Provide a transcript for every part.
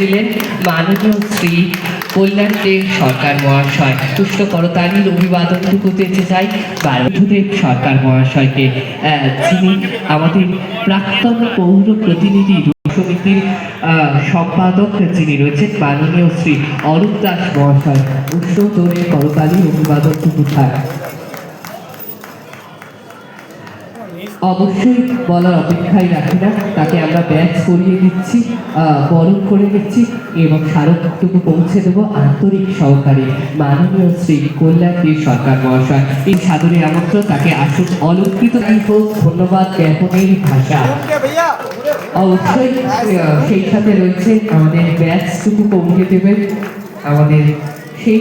ছিলেন মাননীয় শ্রী কল্যাণ দেব সরকার মহাশয়। পুষ্ট করতালির অভিবাদনটুকু পেতে চাই বারুদেব সরকার মহাশয়কে, যিনি আমাদের প্রাক্তন পৌর প্রতিনিধি সমিতির সম্পাদক যিনি রয়েছেন মাননীয় শ্রী অরূপ দাস মহাশয়। উষ্ণতরের করতালির অভিবাদনটুকু থাক। অবশ্যই বলার অপেক্ষায় রাখি না, তাকে আমরা ব্যাচ করিয়ে দিচ্ছি, বরণ করে দিচ্ছি এবং স্মারকটুকু পৌঁছে দেবো আন্তরিক সহকারে মাননীয় শ্রী কল্যাণ দেব সরকার মহাশয়। এই সাদরে আমন্ত্রণ, তাকে আসুন অলঙ্কৃত হোক ধন্যবাদ জ্ঞাপনের ভাষা। অবশ্যই সেই সাথে রয়েছে আমাদের ব্যাচটুকু পৌঁছে দেবেন। আমাদের সেই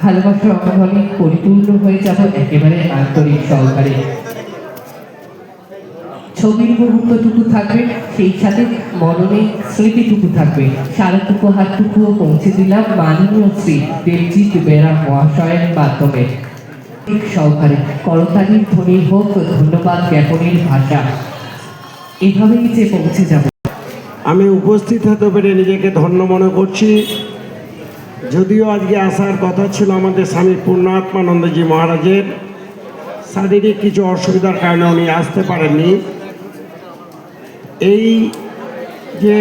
ভালোবাসার অভাবে পরিপূর্ণ হয়ে যাব একেবারে আন্তরিক সহকারে। ছবির মুহূর্তটুকু থাকবে, সেই সাথে মননে স্মৃতিটুকু থাকবে। স্মারকটুকু হাতটুকুও পৌঁছে দিলাম মাননীয় শ্রী দেবজিৎ বেরা মহাশয়ের মাধ্যমে। সহকারে করতালির ধ্বনি হোক ধন্যবাদ জ্ঞাপনের ভাষা। এভাবেই যে পৌঁছে যাব। আমি উপস্থিত হতে পেরে নিজেকে ধন্য মনে করছি। যদিও আজকে আসার কথা ছিল আমাদের স্বামী পূর্ণাত্মানন্দজি মহারাজের, শারীরিক কিছু অসুবিধার কারণে উনি আসতে পারেননি। এই যে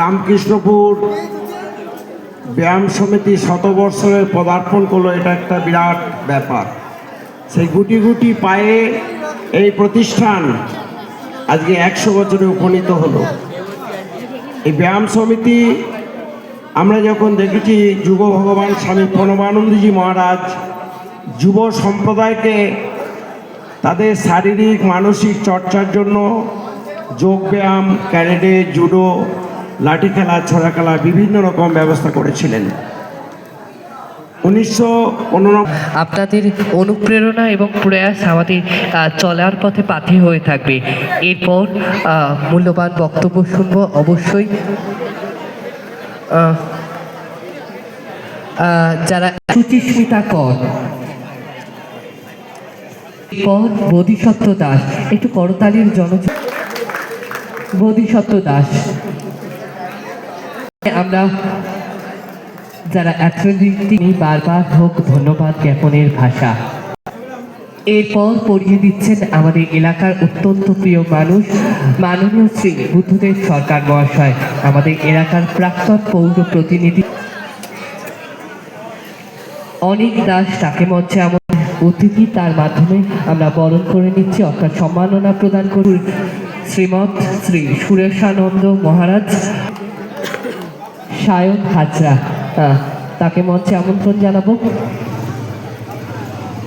রামকৃষ্ণপুর ব্যায়াম সমিতি শতবর্ষের পদার্পণ করলো, এটা একটা বিরাট ব্যাপার। সেই গুটি গুটি পায়ে এই প্রতিষ্ঠান আজকে 100 বছরে উপনীত হলো। এই ব্যায়াম সমিতি আমরা যখন দেখেছি যুব ভগবান স্বামী প্রণবানন্দজি মহারাজ যুব সম্প্রদায়কে তাদের শারীরিক মানসিক চর্চার জন্য যোগব্যায়াম, ক্যারেটে, জুডো, লাঠি খেলা, ছড়া খেলা বিভিন্ন রকম ব্যবস্থা করেছিলেন। 1989 আপনাদের অনুপ্রেরণা এবং প্রয়াস আমাদের চলার পথে পাথে হয়ে থাকবে। এরপর মূল্যবান বক্তব্য শুনবো অবশ্যই যারা সুচিস্মিতা কর, বোধিসত্ত্ব দাস, একটু করতালির বোধিসত্ত্ব দাস। আমরা যারা তিনি বারবার হোক ধন্যবাদ জ্ঞাপনের ভাষা। এরপর পড়িয়ে দিচ্ছেন আমাদের এলাকার অত্যন্ত প্রিয় মানুষ মাননীয় শ্রী বুদ্ধদেব সরকার মহাশয়, আমাদের এলাকার প্রাক্তন পৌর প্রতিনিধি অনেক দাস। তাকে মঞ্চে আমাদের অতিথি, তার মাধ্যমে আমরা বরণ করে নিচ্ছি, অর্থাৎ সম্মাননা প্রদান করুন শ্রীমৎ শ্রী সুরেশানন্দ মহারাজ সায়ন হাজরা। তাকে মঞ্চে আমন্ত্রণ জানাবো।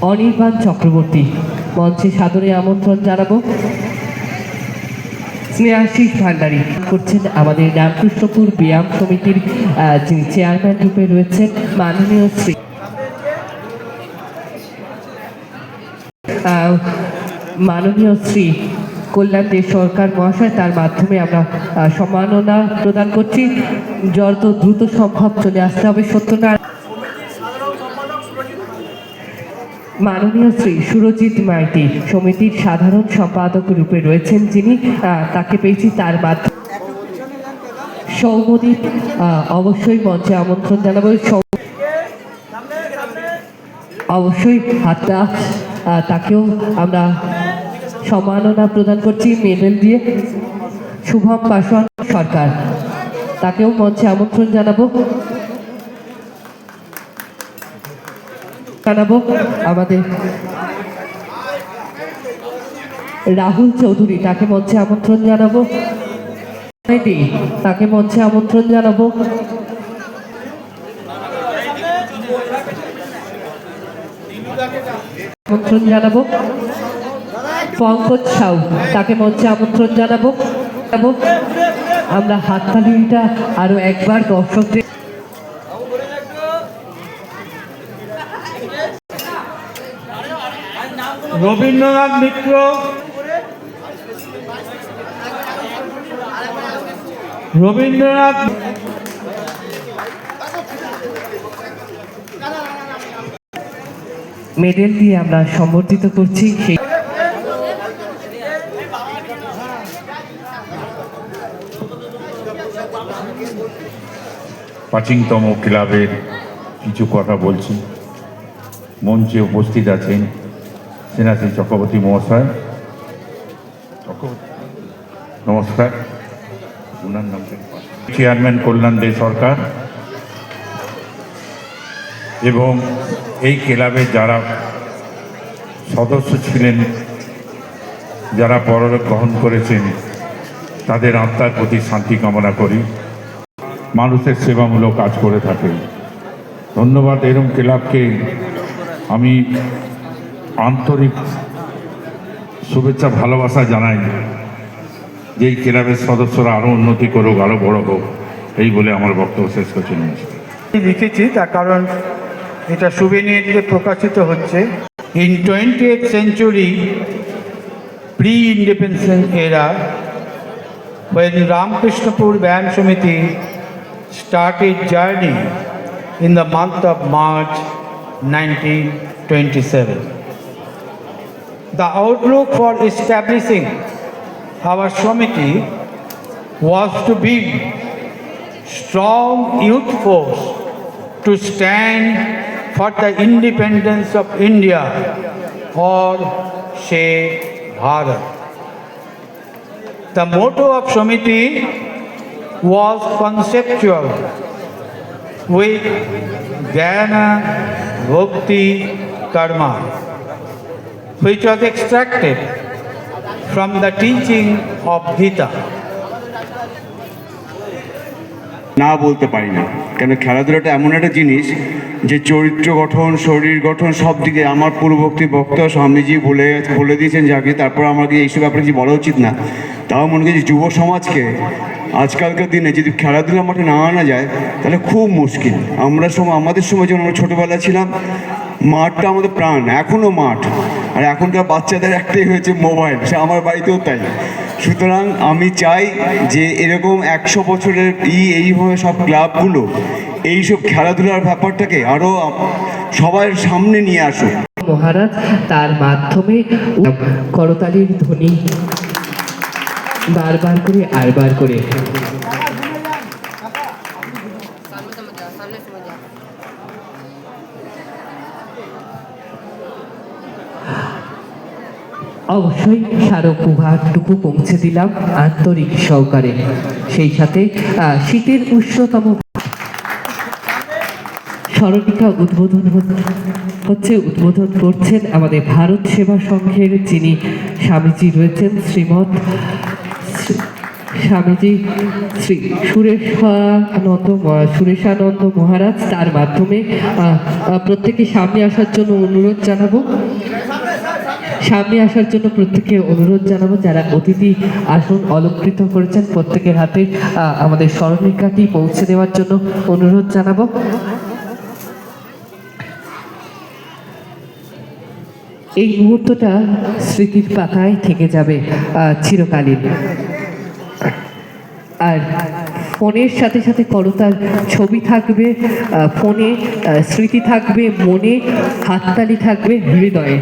অনির্বাণ চক্রবর্তী মঞ্চে সাদরে আমন্ত্রণ জানাবো। স্নেহাশিস ভান্ডারী করছেন আমাদের রামকৃষ্ণপুর ব্যায়াম সমিতির যিনি চেয়ারম্যান রূপে রয়েছেন মাননীয় শ্রী কল্যাণ দেব সরকার মহাশয়। তার মাধ্যমে আমরা সম্মাননা প্রদান করছি। যত দ্রুত সম্ভব চলে আসতে হবে সত্যনারায়ণ মাননীয় শ্রী সুরজিৎ মাইতি সমিতির সাধারণ সম্পাদক রূপে রয়েছেন যিনি, তাকে পেয়েছি তার মাধ্যমে। সৌমদীপ অবশ্যই মঞ্চে আমন্ত্রণ জানাবো। অবশ্যই হাতটা তাকেও আমরা সম্মাননা প্রদান করছি মেডেল দিয়ে। শুভম পাসওয়ান সরকার, তাকেও মঞ্চে আমন্ত্রণ জানাবো। আমাদের রাহুল চৌধুরী, তাকে মঞ্চে আমন্ত্রণ জানাবো। তাকে মঞ্চে আমন্ত্রণ জানাবো। আমন্ত্রণ জানাবো। পঙ্কজ সাউ, তাকে মঞ্চে আমন্ত্রণ জানাবো। আমরা হাততালিটা আরো একবার দর্শকদের। রবীন্দ্রনাথ মিত্র, রবীন্দ্রনাথ মেডেল দিয়ে আমরা সম্বর্ধিত করছি। সেই প্রাচীনতম ক্লাবের কিছু কথা বলছি। মঞ্চে উপস্থিত আছেন সেনাশ্রী চক্রবর্তী মহাশয়, নমস্কার। ওনার নাম চেয়ারম্যান কল্যাণ দে সরকার এবং এই ক্লাবে যারা সদস্য ছিলেন, যারা পরলোক গ্রহণ করেছেন, তাদের আত্মার প্রতি শান্তি কামনা করি। মানুষের সেবামূলক কাজ করে থাকে। ধন্যবাদ। এরকম ক্লাবকে আমি আন্তরিক শুভেচ্ছা ভালোবাসা জানাই যে এই ক্লাবের সদস্যরা আরও উন্নতি করুক, আরও বড় হোক, এই বলে আমার বক্তব্য শেষ করছি। লিখেছি তার কারণ এটা সুবেনিয়ারে প্রকাশিত হচ্ছে। In 20th century pre-independence era, when Ramkrishnapur Van Samiti started journey in the month of March 1927. The outlook for establishing our Samiti was to build strong youth force to stand for the independence of India or say Bharat. The motto of Samiti was conceptual with Jnana Bhakti Karma, which was extracted from the teaching of Gita. না বলতে পারি না, কেন খেলাধুলাটা এমন একটা জিনিস যে চরিত্র গঠন, শরীর গঠন সব দিকে আমার পূর্ববর্তী বক্তা স্বামীজি বলে দিয়েছেন যাকে, তারপর আমাকে এইসব ব্যাপারে কিছু বলা উচিত না। তাও মনে করি যুব সমাজকে আজকালকার দিনে যদি খেলাধুলা মাঠে না আনা যায় তাহলে খুব মুশকিল। আমাদের সময় যখন আমরা ছোটোবেলা ছিলাম, মাঠটা আমাদের প্রাণ, এখনও মাঠ। আর এখনকার বাচ্চাদের একটাই হয়েছে মোবাইল, সে আমার বাড়িতেও তাই। সুতরাং আমি চাই যে এরকম 100 বছরের এইভাবে সব ক্লাবগুলো এইসব খেলাধুলার ব্যাপারটাকে আরও সবার সামনে নিয়ে আসুক। মহারাজ তার মাধ্যমে করতালির ধ্বনি বারবার করে আরবার করে অবশ্যই স্মারক উপহারটুকু পৌঁছে দিলাম আন্তরিক সহকারে। সেই সাথে শীতের উষ্ণতম স্মরণিকা উদ্বোধন উদ্বোধন করছেন আমাদের ভারত সেবা সংঘের যিনি স্বামীজি রয়েছেন, শ্রীমৎ স্বামীজি শ্রী সুরেশানন্দ মহারাজ। তার মাধ্যমে প্রত্যেকে সামনে আসার জন্য অনুরোধ জানাবো। প্রত্যেকে অনুরোধ জানাবো যারা অতিথি আসন অলঙ্কৃত করেছেন প্রত্যেকের হাতে আমাদের স্মরণিকাটি পৌঁছে দেওয়ার জন্য অনুরোধ জানাবো। এই মুহূর্তটা স্মৃতির পাতায় থেকে যাবে চিরকালীন। আর ফোনের সাথে সাথে করতাল ছবি থাকবে, ফোনে স্মৃতি থাকবে, মনে হাততালি থাকবে, হৃদয়ে।